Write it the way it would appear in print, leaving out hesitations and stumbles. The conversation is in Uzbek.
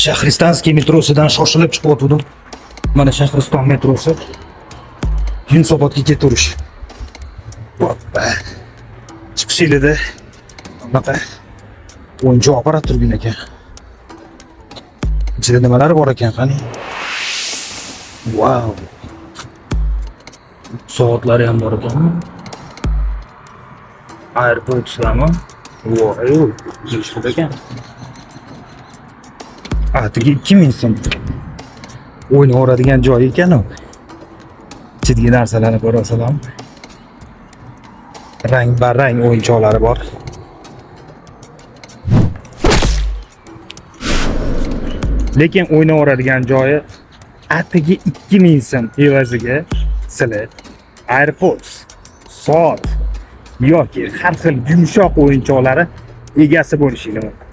Shahristonskiy metrosidan shoshilib chiqyotgandim. Mana Shahriston metrosi. Yunusobodga ketaverish. Hoppa. Chiqish yo'lida bunaqa o'yinchoq apparat turgan ekan. Ichida nimalar bor ekan qani? Wow. Soatlari ham bor ekan. AirPods'larmi? Wow, yaxshi ekan. Atigi 2000 so'm. O'yin o'radigan joy ekan u. Ichidagi narsalarni ko'rasalam. Rang-barang o'yinchoqlari bor. Lekin o'ynaveradigan joyi atigi 2000 so'm evaziga sizlar AirPods, soat yoki har xil yumshoq o'yinchoqlari egasi bo'lishingiz mumkin.